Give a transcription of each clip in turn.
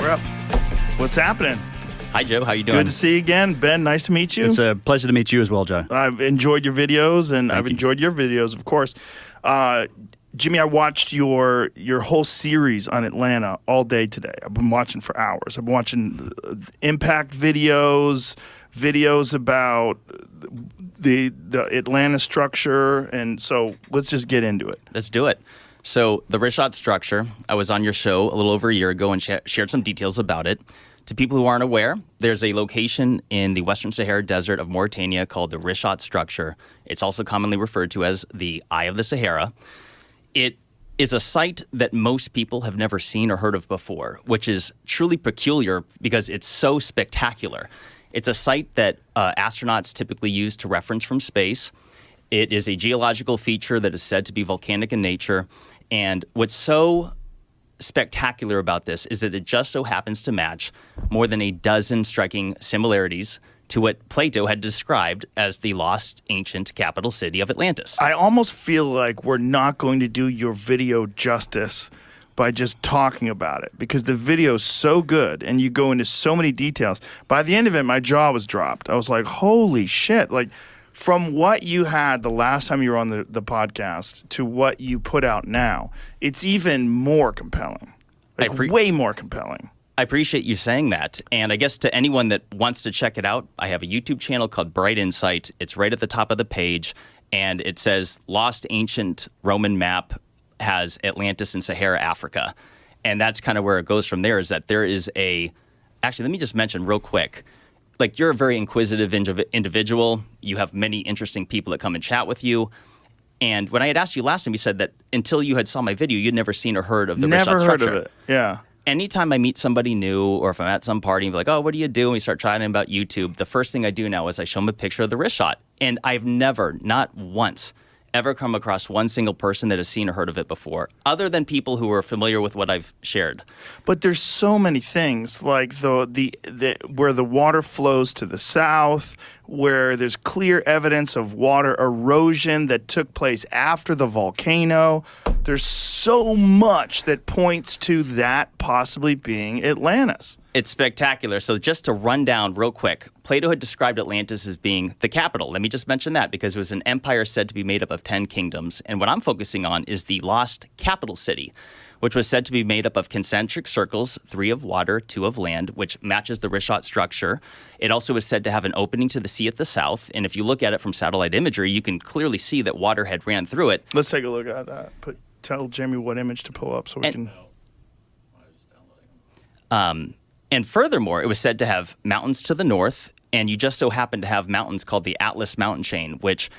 We're up. What's happening? Hi, Joe. How you doing? Good to see you again. Ben, nice to meet you. It's a pleasure to meet you as well, Joe. I've enjoyed your videos, and I've enjoyed your videos, of course. Jimmy, I watched your whole series on Atlanta all day today. I've been watching for hours. I've been watching impact videos about the Atlanta structure, and so let's just get into it. Let's do it. So the Richat structure, I was on your show a little over a year ago and shared some details about it. To people who aren't aware, there's a location in the Western Sahara Desert of Mauritania called the Richat structure. It's also commonly referred to as the Eye of the Sahara. It is a site that most people have never seen or heard of before, which is truly peculiar because it's so spectacular. It's a site that astronauts typically use to reference from space. It is a geological feature that is said to be volcanic in nature. And what's so spectacular about this is that it just so happens to match more than a dozen striking similarities to what Plato had described as the lost ancient capital city of Atlantis. I almost feel like we're not going to do your video justice by just talking about it, because the video is so good and you go into so many details. By the end of it, my jaw was dropped. I was like, holy shit. Like, from what you had the last time you were on the podcast to what you put out now, it's even more compelling. Like, way more compelling. I appreciate you saying that. And I guess to anyone that wants to check it out, I have a YouTube channel called Bright Insight. It's right at the top of the page, and it says Lost Ancient Roman Map has Atlantis and Sahara Africa. And that's kind of where it goes from there, is that there is a... Actually, let me just mention real quick. Like, you're a very inquisitive individual. You have many interesting people that come and chat with you. And when I had asked you last time, you said that until you had saw my video, you'd never seen or heard of the Richat structure. Never heard of it, yeah. Anytime I meet somebody new, or if I'm at some party and be like, oh, what do you do? And we start chatting about YouTube, the first thing I do now is I show them a picture of the Richat. And I've never, not once, ever come across one single person that has seen or heard of it before, other than people who are familiar with what I've shared. But there's so many things, like the where the water flows to the south, where there's clear evidence of water erosion that took place after the volcano. There's so much that points to that possibly being Atlantis. It's spectacular. So just to run down real quick, Plato had described Atlantis as being the capital. Let me just mention that, because it was an empire said to be made up of 10 kingdoms. And what I'm focusing on is the lost capital city, which was said to be made up of concentric circles, 3 of water, 2 of land, which matches the Richat structure. It also was said to have an opening to the sea at the south. And if you look at it from satellite imagery, you can clearly see that water had ran through it. Let's take a look at that. Tell Jamie what image to pull up so we can... And furthermore, it was said to have mountains to the north, and you just so happen to have mountains called the Atlas mountain chain, which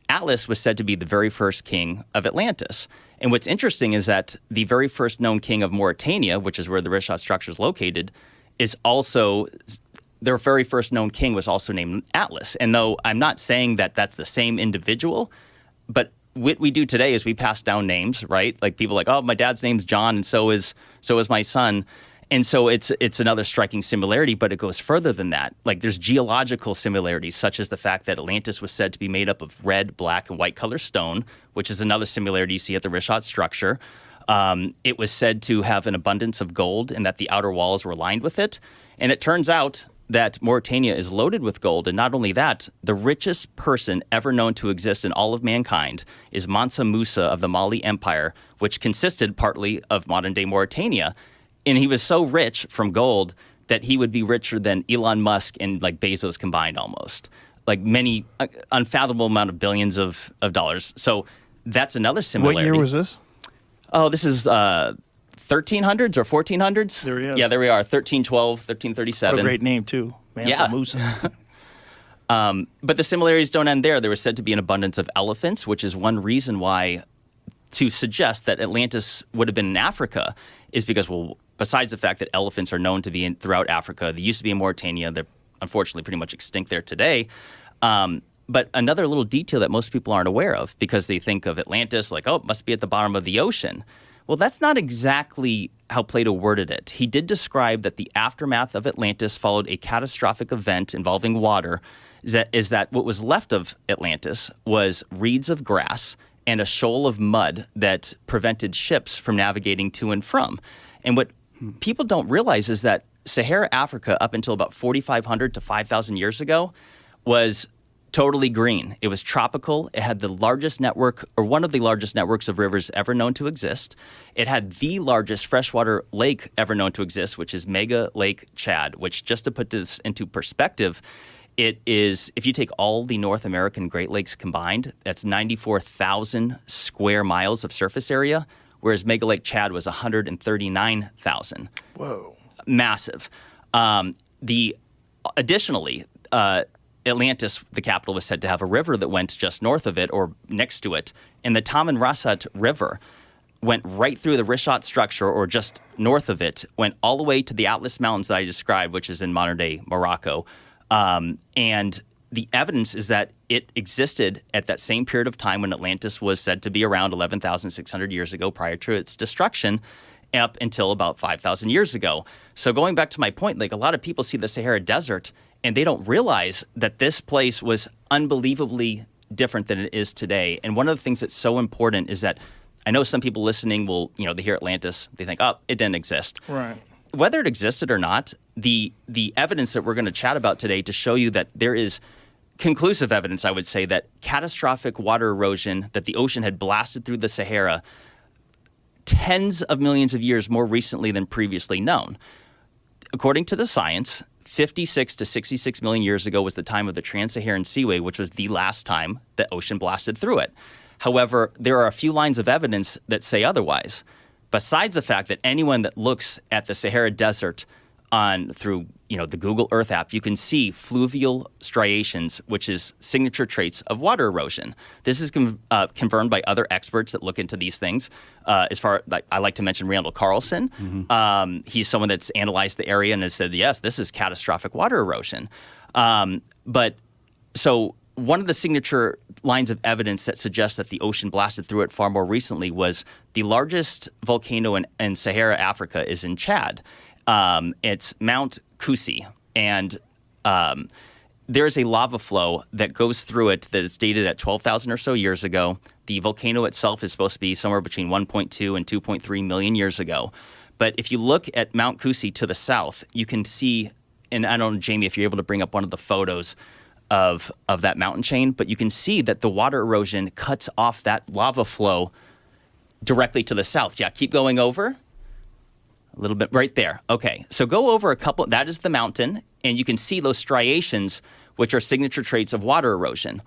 Atlas was said to be the very first king of Atlantis. And what's interesting is that the very first known king of Mauritania, which is where the Richat structure is located, is also... Their very first known king was also named Atlas. And though I'm not saying that that's the same individual, but what we do today is we pass down names, right? Like, people like, oh, my dad's name's John, and so is my son. And so it's another striking similarity, but it goes further than that. Like, there's geological similarities, such as the fact that Atlantis was said to be made up of red, black, and white color stone, which is another similarity you see at the Richat structure. It was said to have an abundance of gold, and that the outer walls were lined with it. And it turns out that Mauritania is loaded with gold, and not only that, the richest person ever known to exist in all of mankind is Mansa Musa of the Mali Empire, which consisted partly of modern-day Mauritania. And he was so rich from gold that he would be richer than Elon Musk and, like, Bezos combined almost. Like, many unfathomable amount of billions of dollars. So that's another similarity. What year was this? Oh, this is 1300s or 1400s? There he is. Yeah, there we are. 1312, 1337. What a great name, too. Mansa Musa. But the similarities don't end there. There was said to be an abundance of elephants, which is one reason why to suggest that Atlantis would have been in Africa is because, well, besides the fact that elephants are known to be throughout Africa, they used to be in Mauritania. They're unfortunately pretty much extinct there today. But another little detail that most people aren't aware of, because they think of Atlantis like, oh, it must be at the bottom of the ocean. Well, that's not exactly how Plato worded it. He did describe that the aftermath of Atlantis followed a catastrophic event involving water. Is that what was left of Atlantis was reeds of grass and a shoal of mud that prevented ships from navigating to and from. And what people don't realize is that Sahara Africa, up until about 4,500 to 5,000 years ago, was totally green. It was tropical. It had the largest network, or one of the largest networks of rivers ever known to exist. It had the largest freshwater lake ever known to exist, which is Mega Lake Chad, which, just to put this into perspective, it is, if you take all the North American Great Lakes combined, that's 94,000 square miles of surface area, whereas Mega Lake Chad was 139,000. Whoa. Massive. Additionally, Atlantis, the capital, was said to have a river that went just north of it or next to it. And the Tamanrasset River went right through the Rishat structure, or just north of it, went all the way to the Atlas Mountains that I described, which is in modern-day Morocco. And the evidence is that it existed at that same period of time when Atlantis was said to be around 11,600 years ago prior to its destruction, up until about 5,000 years ago. So going back to my point, like, a lot of people see the Sahara Desert and they don't realize that this place was unbelievably different than it is today. And one of the things that's so important is that I know some people listening will, they hear Atlantis, they think, oh, it didn't exist. Right. Whether it existed or not, the evidence that we're going to chat about today to show you that there is conclusive evidence, I would say, that catastrophic water erosion, that the ocean had blasted through the Sahara tens of millions of years more recently than previously known. According to the science, 56 to 66 million years ago was the time of the Trans-Saharan Seaway, which was the last time the ocean blasted through it. However, there are a few lines of evidence that say otherwise. Besides the fact that anyone that looks at the Sahara Desert through the Google Earth app, you can see fluvial striations, which is signature traits of water erosion. This is confirmed by other experts that look into these things. I like to mention Randall Carlson. Mm-hmm. He's someone that's analyzed the area and has said, yes, this is catastrophic water erosion. So one of the signature lines of evidence that suggests that the ocean blasted through it far more recently was the largest volcano in Sahara Africa is in Chad. It's Mount Kusi, and there's a lava flow that goes through it that is dated at 12,000 or so years ago. The volcano itself is supposed to be somewhere between 1.2 and 2.3 million years ago. But if you look at Mount Kusi to the south, you can see, and I don't know, Jamie, if you're able to bring up one of the photos of that mountain chain, but you can see that the water erosion cuts off that lava flow directly to the south. Yeah, keep going over. A little bit right there. Okay, so go over a couple. That is the mountain, and you can see those striations, which are signature traits of water erosion.